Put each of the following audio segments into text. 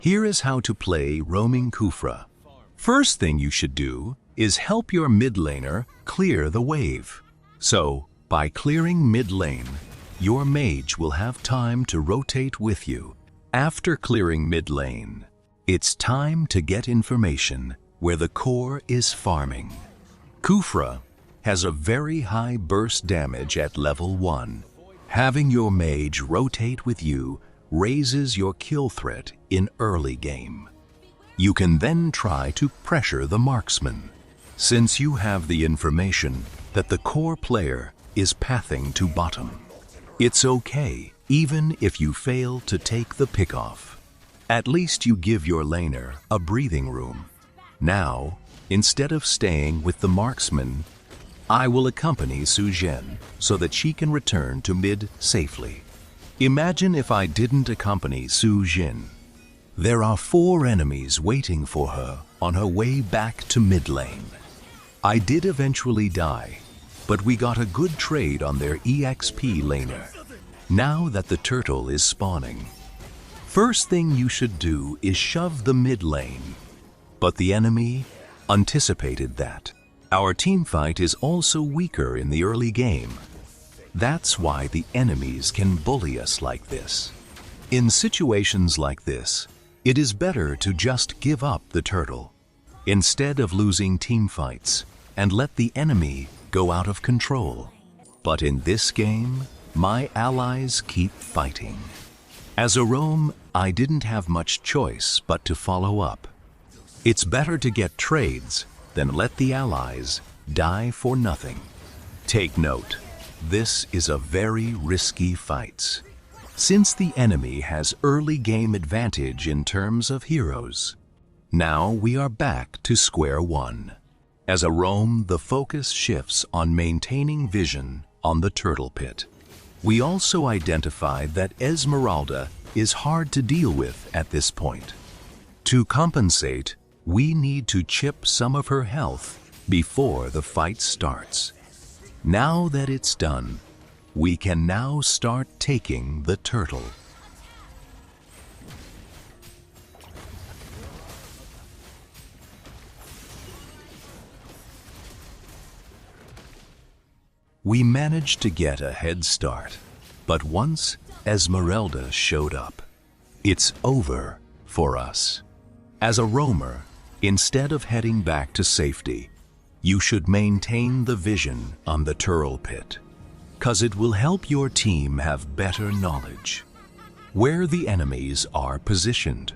Here is how to play Roaming Khufra. First thing you should do is help your mid laner clear the wave. So, by clearing mid lane, your mage will have time to rotate with you. After clearing mid lane, it's time to get information where the core is farming. Khufra has a very high burst damage at level 1. Having your mage rotate with you raises your kill threat in early game. You can then try to pressure the marksman, since you have the information that the core player is pathing to bottom. It's okay even if you fail to take the pickoff. At least you give your laner a breathing room. Now, instead of staying with the marksman, I will accompany Su Zhen so that she can return to mid safely. Imagine if I didn't accompany Su Zhen. There are 4 enemies waiting for her on her way back to mid lane. I did eventually die, but we got a good trade on their EXP laner. Now that the turtle is spawning, first thing you should do is shove the mid lane. But the enemy anticipated that. Our teamfight is also weaker in the early game. That's why the enemies can bully us like this. In situations like this, it is better to just give up the turtle, instead of losing teamfights, and let the enemy go out of control. But in this game, my allies keep fighting. As a roam, I didn't have much choice but to follow up. It's better to get trades than let the allies die for nothing. Take note, this is a very risky fight, since the enemy has early game advantage in terms of heroes. Now we are back to square one. As a roam, the focus shifts on maintaining vision on the turtle pit. We also identified that Esmeralda is hard to deal with at this point. To compensate, we need to chip some of her health before the fight starts. Now that it's done, we can now start taking the turtle. We managed to get a head start, but once Esmeralda showed up, it's over for us. As a roamer, instead of heading back to safety, you should maintain the vision on the turtle pit, cause it will help your team have better knowledge where the enemies are positioned.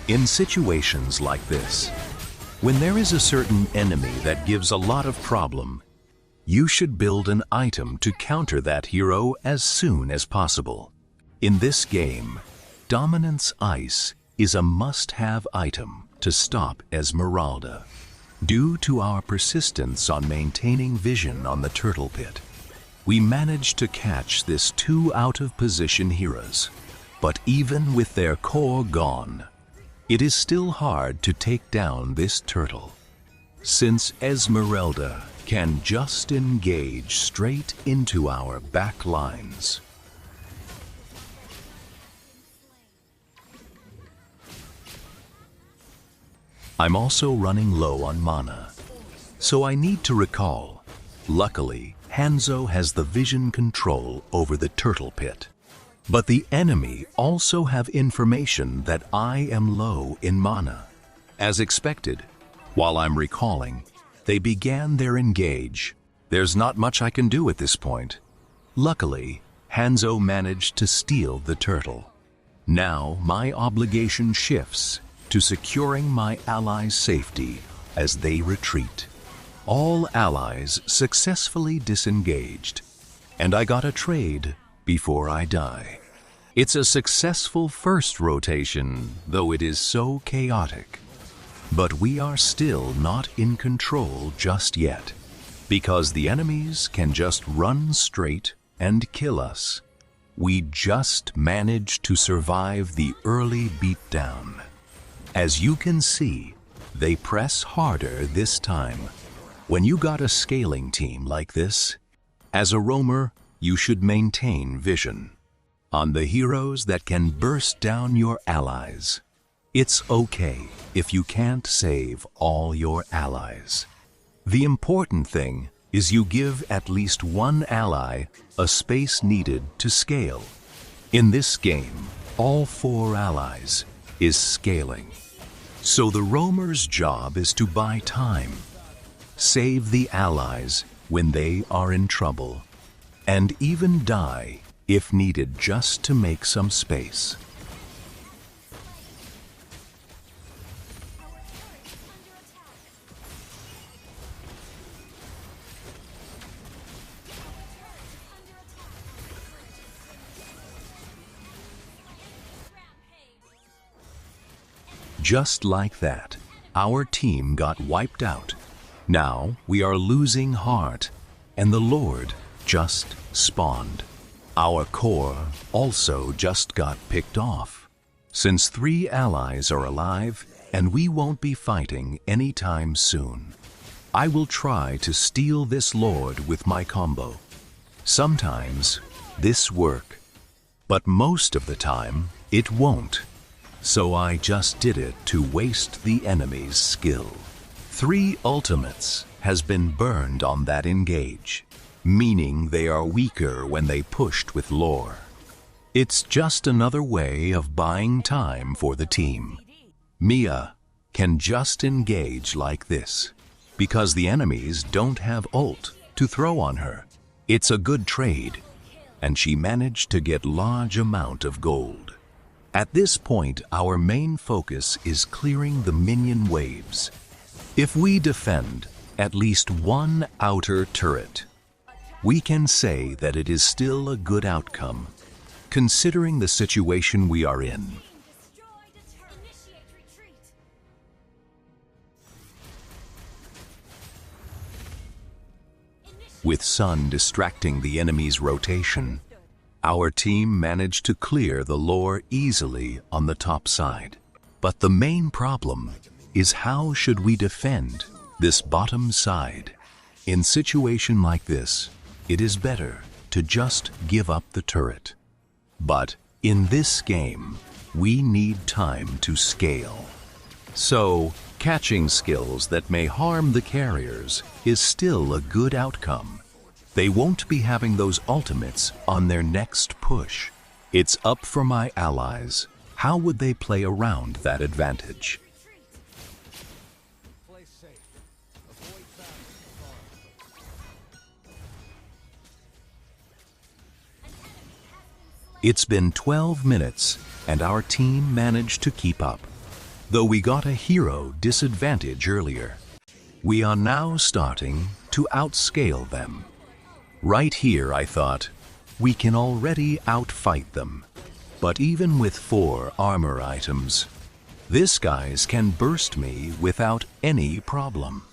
In situations like this, when there is a certain enemy that gives a lot of problem, you should build an item to counter that hero as soon as possible. In this game, Dominance Ice is a must-have item to stop Esmeralda. Due to our persistence on maintaining vision on the turtle pit, we managed to catch this 2 out-of-position heroes. But even with their core gone, it is still hard to take down this turtle, since Esmeralda can just engage straight into our back lines. I'm also running low on mana, so I need to recall. Luckily, Hanzo has the vision control over the turtle pit. But the enemy also have information that I am low in mana. As expected, while I'm recalling, they began their engage. There's not much I can do at this point. Luckily, Hanzo managed to steal the turtle. Now my obligation shifts to securing my allies' safety as they retreat. All allies successfully disengaged, and I got a trade before I die. It's a successful first rotation, though it is so chaotic. But we are still not in control just yet, because the enemies can just run straight and kill us. We just managed to survive the early beatdown. As you can see, they press harder this time. When you got a scaling team like this, as a roamer, you should maintain vision on the heroes that can burst down your allies. It's okay if you can't save all your allies. The important thing is you give at least one ally a space needed to scale. In this game, all 4 allies is scaling. So the roamer's job is to buy time, save the allies when they are in trouble, and even die if needed just to make some space. Just like that, our team got wiped out. Now we are losing heart, and the Lord just spawned. Our core also just got picked off. Since 3 allies are alive, and we won't be fighting anytime soon, I will try to steal this Lord with my combo. Sometimes this works, but most of the time it won't. So I just did it to waste the enemy's skill. 3 ultimates has been burned on that engage, meaning they are weaker when they pushed with lore. It's just another way of buying time for the team. Mia can just engage like this, because the enemies don't have ult to throw on her. It's a good trade, and she managed to get large amount of gold. At this point, our main focus is clearing the minion waves. If we defend at least 1 outer turret, we can say that it is still a good outcome, considering the situation we are in. With Sun distracting the enemy's rotation, our team managed to clear the lore easily on the top side. But the main problem is how should we defend this bottom side? In situation like this, it is better to just give up the turret. But in this game, we need time to scale. So, catching skills that may harm the carriers is still a good outcome. They won't be having those ultimates on their next push. It's up for my allies. How would they play around that advantage? It's been 12 minutes and our team managed to keep up. Though we got a hero disadvantage earlier, we are now starting to outscale them. Right here I thought, we can already outfight them. But even with 4 armor items, this guys can burst me without any problem.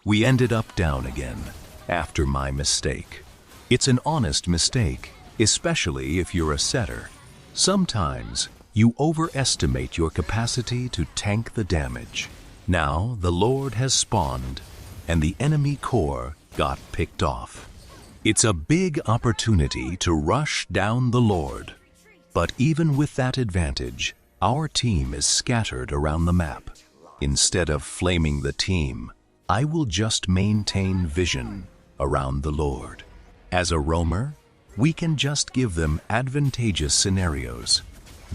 We ended up down again after my mistake. It's an honest mistake, especially if you're a setter. Sometimes you overestimate your capacity to tank the damage. Now the Lord has spawned and the enemy core got picked off. It's a big opportunity to rush down the Lord. But even with that advantage, our team is scattered around the map. Instead of flaming the team, I will just maintain vision around the Lord. As a roamer, we can just give them advantageous scenarios,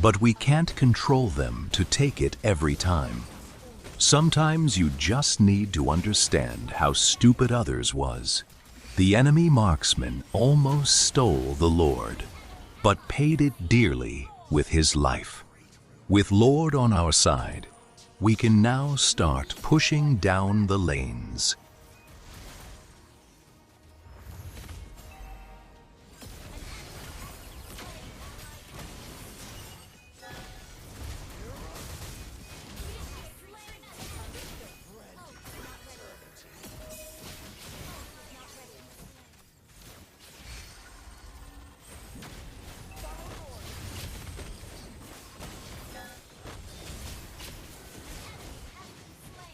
but we can't control them to take it every time. Sometimes you just need to understand how stupid others was. The enemy marksman almost stole the Lord, but paid it dearly with his life. With Lord on our side, we can now start pushing down the lanes.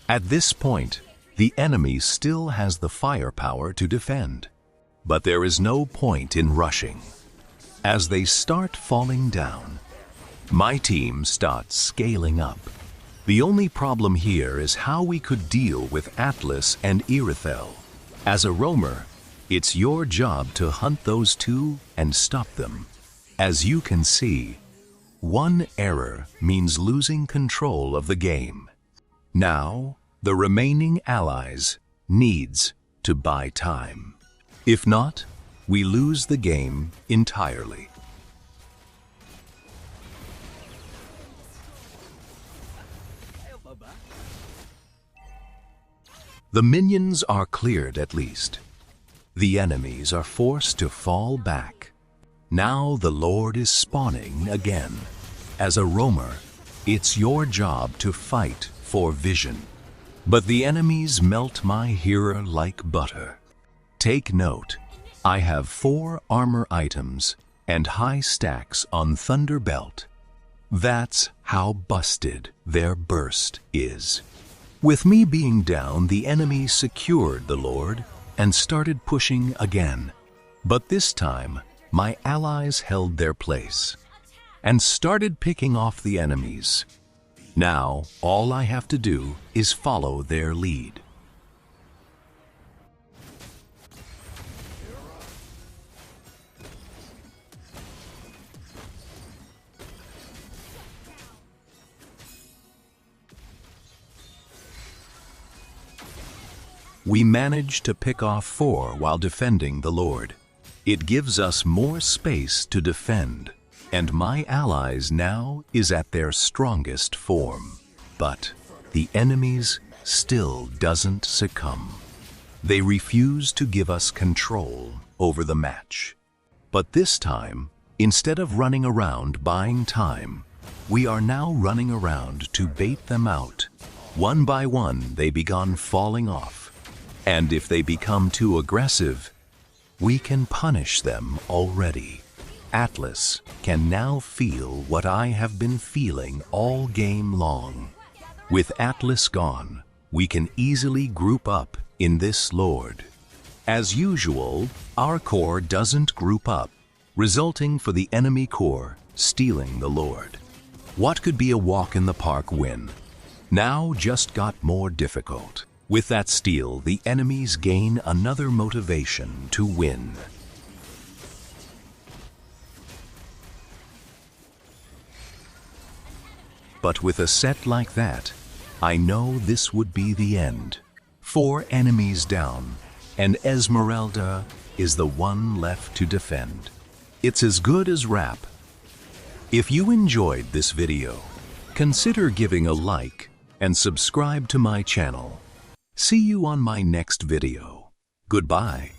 At this point, the enemy still has the firepower to defend. But there is no point in rushing. As they start falling down, my team starts scaling up. The only problem here is how we could deal with Atlas and Irithel. As a roamer, it's your job to hunt those two and stop them. As you can see, one error means losing control of the game. Now, the remaining allies needs to buy time. If not, we lose the game entirely. The minions are cleared at least. The enemies are forced to fall back. Now the Lord is spawning again. As a roamer, it's your job to fight for vision. But the enemies melt my hero like butter. Take note, I have 4 armor items and high stacks on Thunder Belt. That's how busted their burst is. With me being down, the enemy secured the Lord and started pushing again. But this time, my allies held their place and started picking off the enemies. Now, all I have to do is follow their lead. We managed to pick off 4 while defending the Lord. It gives us more space to defend, and my allies now is at their strongest form. But the enemies still doesn't succumb. They refuse to give us control over the match. But this time, instead of running around buying time, we are now running around to bait them out. One by one, they began falling off. And if they become too aggressive, we can punish them already. Atlas can now feel what I have been feeling all game long. With Atlas gone, we can easily group up in this Lord. As usual, our core doesn't group up, resulting for the enemy core stealing the Lord. What could be a walk in the park win now just got more difficult. With that steal, the enemies gain another motivation to win. But with a set like that, I know this would be the end. 4 enemies down, and Esmeralda is the one left to defend. It's as good as rap. If you enjoyed this video, consider giving a like and subscribe to my channel. See you on my next video. Goodbye.